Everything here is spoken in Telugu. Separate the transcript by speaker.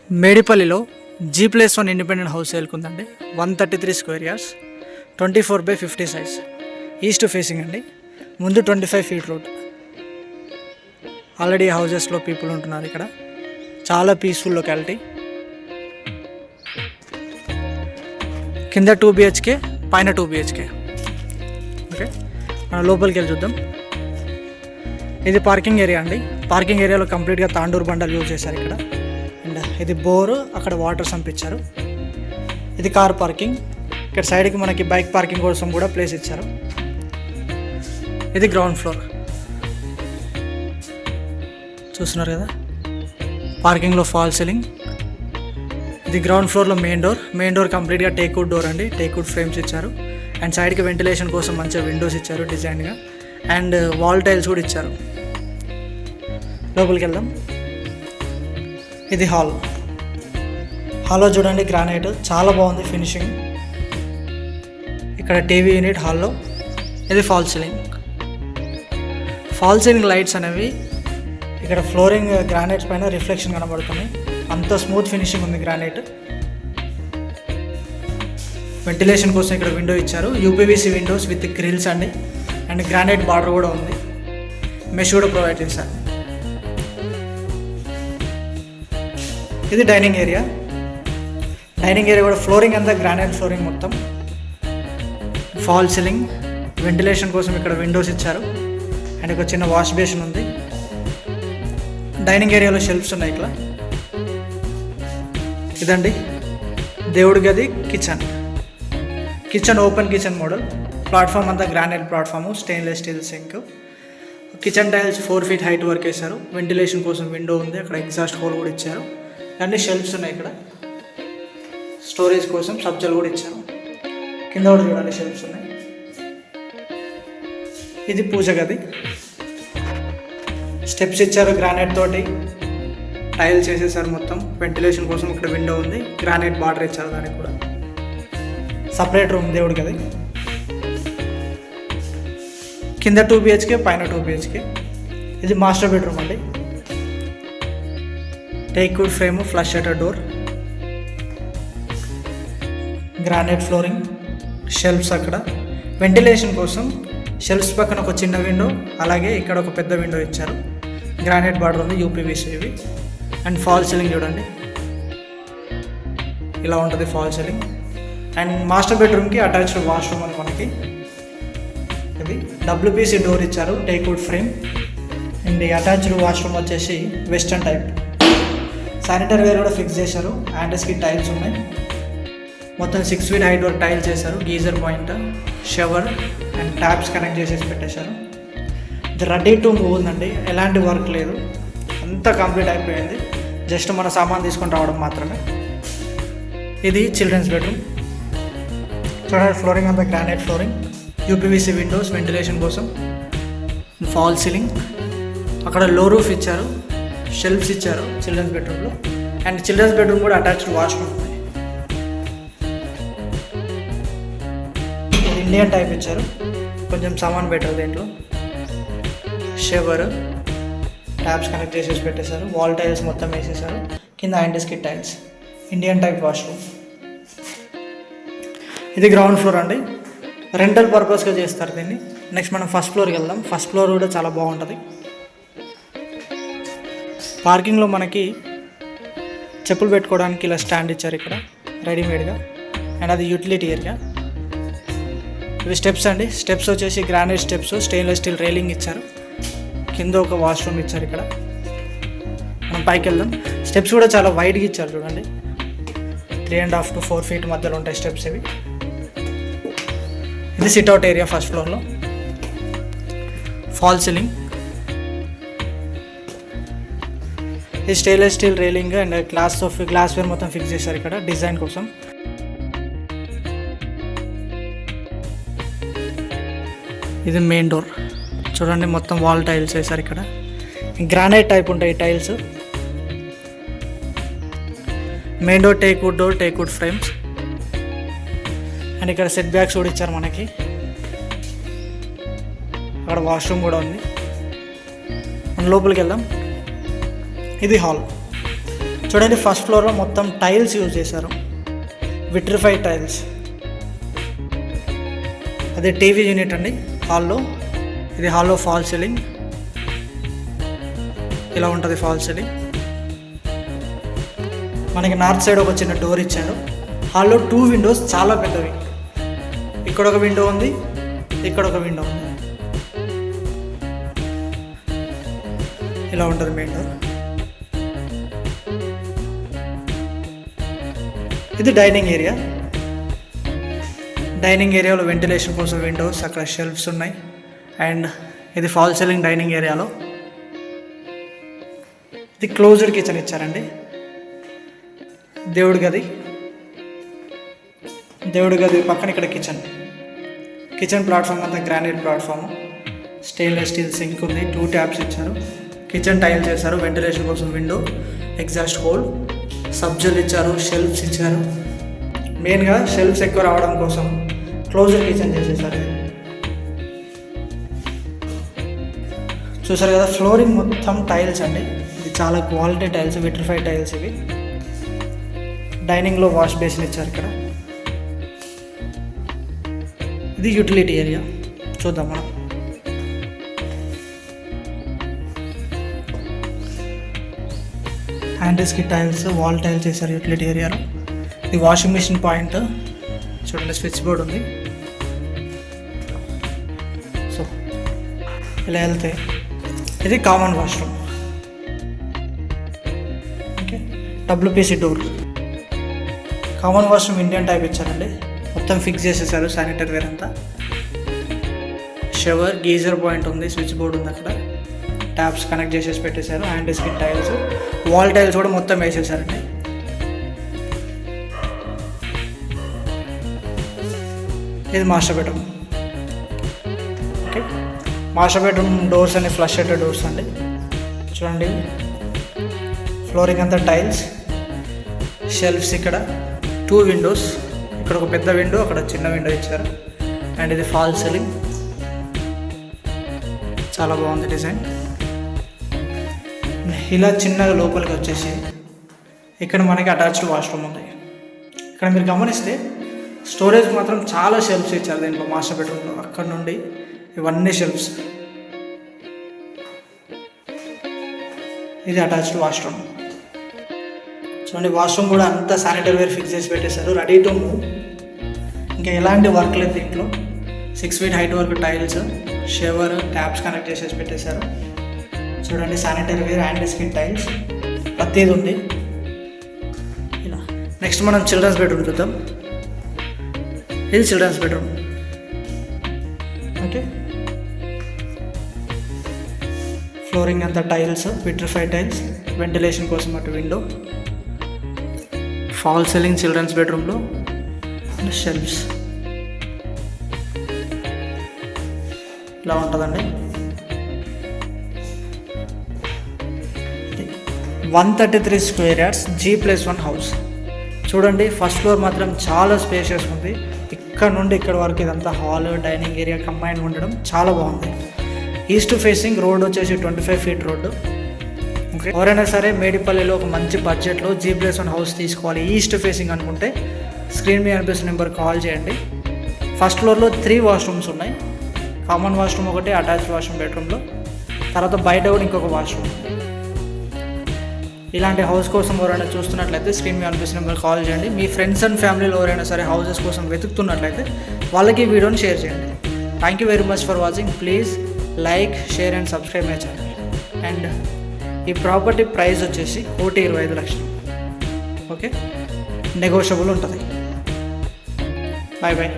Speaker 1: మేడిపల్లిలో G+1 ఇండిపెండెంట్ హౌస్ సేల్కుందండి. 133 square yards, 24/50 size, east facing అండి. ముందు 25 ఫీట్ రోడ్. ఆల్రెడీ హౌజెస్లో పీపుల్ ఉంటున్నారు ఇక్కడ. చాలా పీస్ఫుల్ లొకాలిటీ. కింద 2 BHK, పైన 2 BHK. ఓకే, మనం లోపలికి వెళ్ళి చూద్దాం. ఇది పార్కింగ్ ఏరియా అండి. పార్కింగ్ ఏరియాలో కంప్లీట్గా తాండూరు బండలు యూజ్ చేశారు ఇక్కడ. అండ్ ఇది బోరు, అక్కడ వాటర్ సంపించారు. ఇది కార్ పార్కింగ్. ఇక్కడ సైడ్కి మనకి బైక్ పార్కింగ్ కోసం కూడా ప్లేస్ ఇచ్చారు. ఇది గ్రౌండ్ ఫ్లోర్ చూస్తున్నారు కదా, పార్కింగ్లో ఫాల్ సీలింగ్. ఇది గ్రౌండ్ ఫ్లోర్లో మెయిన్ డోర్ కంప్లీట్గా టేక్వుడ్ డోర్ అండి. టేక్వుడ్ ఫ్రేమ్స్ ఇచ్చారు. అండ్ సైడ్కి వెంటిలేషన్ కోసం మంచిగా విండోస్ ఇచ్చారు డిజైన్గా. అండ్ వాల్ టైల్స్ కూడా ఇచ్చారు. లోపలికి వెళ్దాం. ఇది హాల్లో చూడండి, గ్రానైట్ చాలా బాగుంది ఫినిషింగ్. ఇక్కడ టీవీ యూనిట్ హాల్లో. ఇది ఫాల్ సీలింగ్ లైట్స్ అనేవి ఇక్కడ ఫ్లోరింగ్ గ్రానైట్స్ పైన రిఫ్లెక్షన్ కనబడుతుంది. అంత స్మూత్ ఫినిషింగ్ ఉంది గ్రానైట్. వెంటిలేషన్ కోసం ఇక్కడ విండో ఇచ్చారు. యూపీవీసీ విండోస్ విత్ గ్రిల్స్ అండి. అండ్ గ్రానైట్ బార్డర్ కూడా ఉంది. మెష్ కూడా ప్రొవైడ్ చేశారు. ఇది డైనింగ్ ఏరియా కూడా ఫ్లోరింగ్ అంతా గ్రానైట్ ఫ్లోరింగ్ మొత్తం. ఫాల్ సీలింగ్, వెంటిలేషన్ కోసం ఇక్కడ విండోస్ ఇచ్చారు. అండ్ ఒక చిన్న వాష్ బేసిన్ ఉంది. డైనింగ్ ఏరియాలో షెల్ఫ్స్ ఉన్నాయి ఇక్కడ. ఇదండి దేవుడి గది. Kitchen open kitchen model. Platform అంతా granite platform, stainless steel sink. Kitchen tiles 4 feet height వరకు వేశారు. వెంటిలేషన్ కోసం విండో ఉంది. అక్కడ ఎగ్జాస్ట్ హోల్ కూడా ఇచ్చారు. అన్ని షెల్ఫ్స్ ఉన్నాయి ఇక్కడ. స్టోరేజ్ కోసం సబ్జలు కూడా ఇచ్చారు. కింద కూడా చూడండి షెల్ఫ్స్ ఉన్నాయి. ఇది పూజ గది. స్టెప్స్ ఇచ్చారు గ్రానైట్ తోటి. టైల్స్ వేసేసారు మొత్తం. వెంటిలేషన్ కోసం ఇక్కడ విండో ఉంది. గ్రానైట్ బార్డర్ ఇచ్చారు దానికి కూడా. సపరేట్ రూమ్ దేవుడి గది. కింద 2 BHK, పైన 2 BHK. ఇది మాస్టర్ బెడ్రూమ్ అండి. Teakwood frame, flush shutter door, granite flooring, shelves. అక్కడ వెంటిలేషన్ కోసం షెల్ఫ్స్ పక్కన ఒక చిన్న విండో, అలాగే ఇక్కడ ఒక పెద్ద విండో ఇచ్చారు. గ్రానైట్ బార్డర్ ఉంది, యూపీవీసీ ఇవి. అండ్ ఫాల్ సీలింగ్ చూడండి, ఇలా ఉంటుంది ఫాల్ సీలింగ్. అండ్ మాస్టర్ బెడ్రూమ్కి అటాచ్డ్ వాష్రూమ్ అని మనకి. ఇది WPC డోర్ ఇచ్చారు, టేక్వుడ్ ఫ్రేమ్. అండ్ ఈ అటాచ్డ్ వాష్రూమ్ వచ్చేసి వెస్టర్న్ టైప్. శానిటరీ వేర్ కూడా ఫిక్స్ చేశారు. యాంటీస్కి టైల్స్ ఉన్నాయి. మొత్తం 6 feet హైట్ వరకు టైల్స్ చేశారు. Geyser point, shower and taps connect చేసేసి పెట్టేశారు. ఇది రెడీ టు మూవ్ ఉందండి. ఎలాంటి వర్క్ లేదు, అంతా కంప్లీట్ అయిపోయింది. జస్ట్ మన సామాన్ తీసుకొని రావడం మాత్రమే. ఇది చిల్డ్రన్స్ బెడ్రూమ్. చూడండి, ఫ్లోరింగ్ అంతా granite flooring, UPVC Windows ventilation కోసం, ఫాల్ సీలింగ్. అక్కడ లో రూఫ్ ఇచ్చారు, షెల్ఫ్స్ ఇచ్చారు చిల్డ్రన్స్ బెడ్రూమ్లో. అండ్ చిల్డ్రన్స్ బెడ్రూమ్ కూడా అటాచ్డ్ వాష్రూమ్ ఉంది. ఇండియన్ టైప్ ఇచ్చారు, కొంచెం సామాన్ బెటర్ దీంట్లో. షవర్, ట్యాప్స్ కనెక్ట్ చేసేసి పెట్టేశారు. వాల్ టైల్స్ మొత్తం వేసేసారు. కింద యాంటీస్కి టైల్స్. Indian type washroom. ఇది గ్రౌండ్ ఫ్లోర్ అండి. రెంటల్ పర్పస్గా చేస్తారు దీన్ని. నెక్స్ట్ మనం ఫస్ట్ ఫ్లోర్కి వెళ్దాం. ఫస్ట్ ఫ్లోర్ కూడా చాలా బాగుంటుంది. పార్కింగ్లో మనకి చెప్పులు పెట్టుకోవడానికి ఇలా స్టాండ్ ఇచ్చారు ఇక్కడ రెడీమేడ్గా. అండ్ అది యూటిలిటీ ఏరియా. ఇవి స్టెప్స్ అండి. స్టెప్స్ వచ్చేసి granite steps, stainless steel railing ఇచ్చారు. కింద ఒక వాష్రూమ్ ఇచ్చారు ఇక్కడ. మనం పైకి వెళ్దాం. స్టెప్స్ కూడా చాలా వైడ్గా ఇచ్చారు చూడండి. 3.5 to 4 feet మధ్యలో ఉంటాయి స్టెప్స్ ఇవి. ఇది సిట్అవుట్ ఏరియా ఫస్ట్ ఫ్లోర్లో. Fall ceiling. ఇది stainless steel railing and glassware మొత్తం ఫిక్స్ చేశారు ఇక్కడ డిజైన్ కోసం. ఇది మెయిన్ డోర్ చూడండి, మొత్తం వాల్ టైల్స్ వేశారు ఇక్కడ. గ్రానైట్ టైప్ ఉంటాయి ఈ tiles. Main door teakwood frames. And ఇక్కడ సెట్ బ్యాక్స్ కూడా ఇచ్చారు మనకి. అక్కడ వాష్రూమ్ కూడా ఉంది. మనం లోపలికి వెళ్దాం. ఇది హాల్. చూడండి, ఫస్ట్ ఫ్లోర్లో మొత్తం టైల్స్ యూజ్ చేశారు, విట్రిఫైడ్ టైల్స్. అదే టీవీ యూనిట్ అండి హాల్లో. ఇది హాల్లో ఫాల్ సీలింగ్. ఇలా ఉంటుంది ఫాల్ సీలింగ్. మనకి నార్త్ సైడ్ ఒక చిన్న డోర్ ఇచ్చారు. హాల్లో 2 విండోస్ చాలా పెద్దవి. ఇక్కడ ఒక విండో ఉంది, ఇక్కడ ఒక విండో ఉంది. ఇలా ఉంటుంది మెయిన్ డోర్. ఇది డైనింగ్ ఏరియా. డైనింగ్ ఏరియాలో వెంటిలేషన్ కోసం విండోస్, అక్కడ షెల్ఫ్స్ ఉన్నాయి. అండ్ ఇది ఫాల్ సీలింగ్ డైనింగ్ ఏరియాలో. ఇది క్లోజ్డ్ కిచెన్ ఇచ్చారండి. దేవుడి గది పక్కన ఇక్కడ కిచెన్ ప్లాట్ఫామ్ అంతా granite platform. Stainless steel sync ఉంది. 2 ట్యాప్స్ ఇచ్చారు. కిచెన్ టైల్ చేశారు. వెంటిలేషన్ కోసం విండో, ఎగ్జాస్ట్ హోల్, సబ్జెల్ ఇచ్చారు, షెల్ఫ్స్ ఇచ్చారు. మెయిన్గా షెల్ఫ్స్ ఎక్కువ రావడం కోసం క్లోజ్డ్ కిచెన్ చేసేసారు. చూసారు కదా, ఫ్లోరింగ్ మొత్తం టైల్స్ అండి. ఇది చాలా క్వాలిటీ టైల్స్, విట్రిఫైడ్ టైల్స్ ఇవి. డైనింగ్లో వాష్ బేసిన్ ఇచ్చారు ఇక్కడ. ఇది యూటిలిటీ ఏరియా. చూద్దాం మనం. హ్యాండిల్స్కి టైల్స్, వాల్ టైల్స్ వేసారు యూటిలిటీ ఏరియాలో. ఇది వాషింగ్ మిషన్ పాయింట్. చూడండి, స్విచ్ బోర్డ్ ఉంది. సో ఇలా వెళ్తే ఇది common washroom. Okay, WPC door. Common washroom Indian type ఇచ్చారండి. మొత్తం ఫిక్స్ చేసేసారు శానిటరీ వేర్ అంతా. షవర్, గీజర్ పాయింట్ ఉంది, స్విచ్ బోర్డ్ ఉంది అక్కడ. ట్యాప్స్ కనెక్ట్ చేసేసి పెట్టేశారు. హ్యాండిల్స్కి టైల్స్, వాల్ టైల్స్ కూడా మొత్తం వేసేసారండి. ఇది master bedroom. Okay, master bedroom doors అన్ని ఫ్లష్ షట్టర్ డోర్స్ అండి. చూడండి, ఫ్లోరింగ్ అంతా టైల్స్, షెల్ఫ్స్, ఇక్కడ 2 విండోస్, ఇక్కడ ఒక పెద్ద విండో, అక్కడ చిన్న విండో ఇచ్చారు. అండ్ ఇది ఫాల్ సీలింగ్. చాలా బాగుంది డిజైన్. ఇలా చిన్నగా లోపలికి వచ్చేసి ఇక్కడ మనకి అటాచ్డ్ వాష్రూమ్ ఉంది. ఇక్కడ మీరు గమనిస్తే స్టోరేజ్ మాత్రం చాలా షెల్ఫ్స్ ఇచ్చారు దీంట్లో మాస్టర్ బెడ్రూమ్లో. అక్కడ నుండి ఇవన్నీ షెల్ఫ్స్. ఇది అటాచ్డ్ వాష్రూమ్. చూడండి, వాష్రూమ్ కూడా అంతా శానిటరీ వేర్ ఫిక్స్ చేసి పెట్టేశారు, రెడీ టు మూవ్. ఇంకా ఎలాంటి వర్క్ లేదు దీంట్లో. 6 feet హైట్ వరకు టైల్స్, షవర్, ట్యాప్స్ కనెక్ట్ చేసేసి పెట్టేశారు. చూడండి, శానిటరీ వేర్, హ్యాండిల్స్కి టైల్స్, ప్రతిది ఉంది. ఇలా నెక్స్ట్ మనం చిల్డ్రన్స్ బెడ్రూమ్ చూద్దాం. ఇది చిల్డ్రన్స్ బెడ్రూమ్. ఓకే, ఫ్లోరింగ్ అంతా టైల్స్, విట్రిఫైడ్ టైల్స్, వెంటిలేషన్ కోసం అటు విండో, ఫాల్ సీలింగ్ చిల్డ్రన్స్ బెడ్రూమ్లో, షెల్ఫ్స్. ఇలా ఉంటుందండి. 133 square yards G+1 హౌస్. చూడండి, ఫస్ట్ ఫ్లోర్ మాత్రం చాలా స్పేషియస్ ఉంది. ఇక్కడ నుండి ఇక్కడ వరకు ఇదంతా హాల్, డైనింగ్ ఏరియా కంబైన్ ఉండడం చాలా బాగుంది. ఈస్ట్ ఫేసింగ్ రోడ్ వచ్చేసి 25 feet రోడ్డు. ఓకే, ఎవరైనా సరే మేడిపల్లిలో ఒక మంచి బడ్జెట్లో G+1 హౌస్ తీసుకోవాలి, ఈస్ట్ ఫేసింగ్ అనుకుంటే స్క్రీన్ మీద అనిపిస్తున్న నెంబర్ కాల్ చేయండి. ఫస్ట్ ఫ్లోర్లో 3 వాష్రూమ్స్ ఉన్నాయి. కామన్ వాష్రూమ్ ఒకటి, అటాచ్డ్ వాష్రూమ్ బెడ్రూమ్లో, తర్వాత బయట కూడా ఇంకొక వాష్రూమ్. ఇలాంటి హౌస్ కోసం ఎవరైనా చూస్తున్నట్లయితే స్క్రీన్ మీద అనిపిస్తున్న నెంబర్ కాల్ చేయండి. మీ ఫ్రెండ్స్ అండ్ ఫ్యామిలీలో ఎవరైనా సరే హౌసెస్ కోసం వెతుకుతున్నట్లయితే వాళ్ళకి ఈ వీడియోని షేర్ చేయండి. Thank you very much for watching. Please like, share and subscribe my channel. And ఈ ప్రాపర్టీ ప్రైస్ వచ్చేసి 1,25,00,000. ఓకే, నెగోషియబుల్ ఉంటుంది. Bye bye.